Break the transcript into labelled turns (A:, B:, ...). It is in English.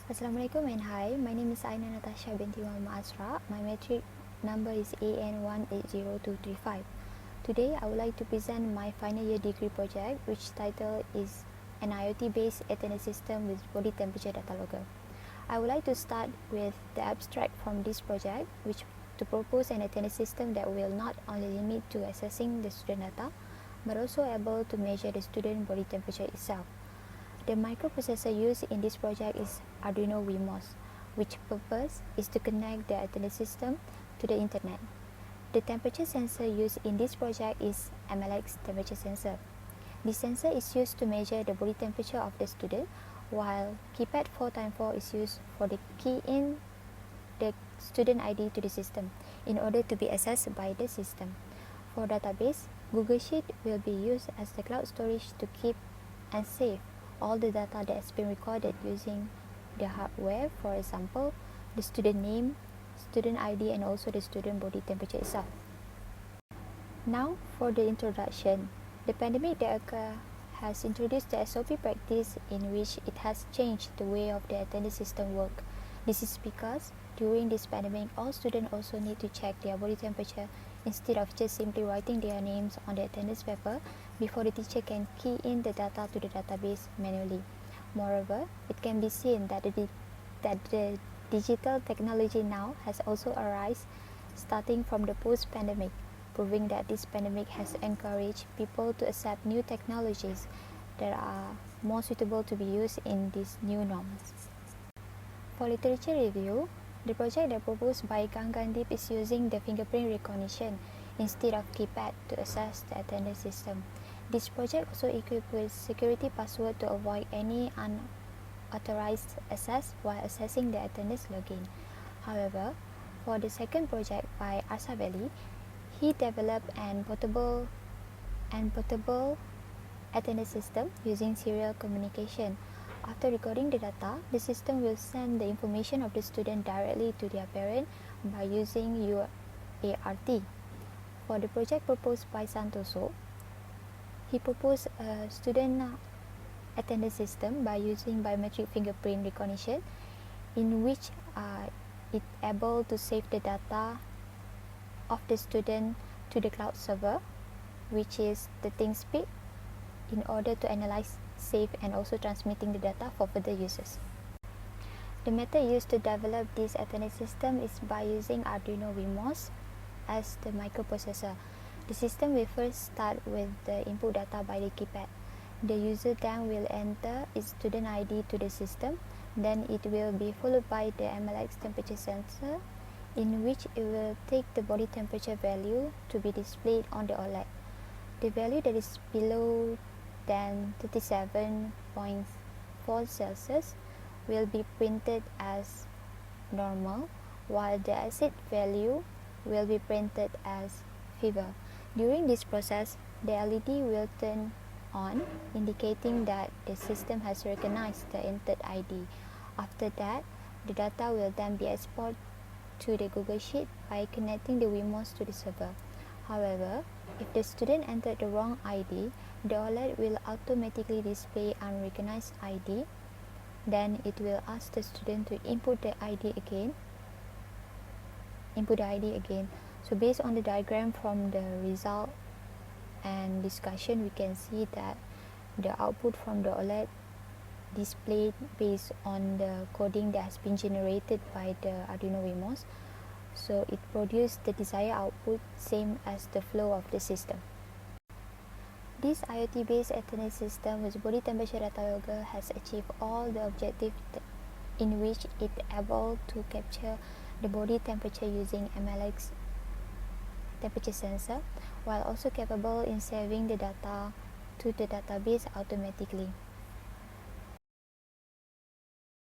A: Assalamualaikum and hi, my name is Natasya binti Muhammad Asrak. My metric number is AN180235. Today I would like to present my final year degree project, which title is an IoT-based attendance system with body temperature data logger. I would like to start with the abstract from this project, which to propose an attendance system that will not only limit to accessing the student data, but also able to measure the student body temperature itself. The microprocessor used in this project is Arduino WeMos, which purpose is to connect the attendance system to the internet. The temperature sensor used in this project is MLX temperature sensor. This sensor is used to measure the body temperature of the student, while keypad 4x4 is used for the key in the student ID to the system in order to be accessed by the system. For database, Google Sheet will be used as the cloud storage to keep and save all the data that has been recorded using the hardware, for example, the student name, student ID, and also the student body temperature itself. Now, for the introduction, the pandemic that occurred has introduced the SOP practice in which it has changed the way of the attendance system work. This is because during this pandemic, all students also need to check their body temperature instead of just simply writing their names on the attendance paper before the teacher can key in the data to the database manually. Moreover, it can be seen that the digital technology now has also arisen starting from the post-pandemic, proving that this pandemic has encouraged people to accept new technologies that are more suitable to be used in these new norms. For literature review, the project that proposed by Gandip is using the fingerprint recognition instead of keypad to access the attendance system. This project also equipped with security password to avoid any unauthorized access while accessing the attendance login. However, for the second project by Arsak, he developed an portable attendance system using serial communication. After recording the data, the system will send the information of the student directly to their parent by using UART. For the project proposed by Santoso, he proposed a student attendance system by using biometric fingerprint recognition, in which it able to save the data of the student to the cloud server, which is the ThinkSpeak, in order to analyze, save, and also transmitting the data for further uses. The method used to develop this attendance system is by using Arduino WeMos as the microprocessor. The system will first start with the input data by the keypad. The user then will enter its student ID to the system. Then it will be followed by the MLX temperature sensor, in which it will take the body temperature value to be displayed on the OLED. The value that is below than 37.4 Celsius will be printed as normal, while the exit value will be printed as fever. During this process, the LED will turn on, indicating that the system has recognized the entered ID. After that, the data will then be exported to the Google Sheet by connecting the WeMos to the server. However, if the student entered the wrong ID, the OLED will automatically display unrecognized ID. Then it will ask the student to input the ID again. So based on the diagram from the result and discussion, we can see that the output from the OLED displayed based on the coding that has been generated by the Arduino WeMos. So it produced the desired output, same as the flow of the system. This IoT-based attendance system with body temperature data logger has achieved all the objectives in which it able to capture the body temperature using MLX temperature sensor, while also capable in saving the data to the database automatically.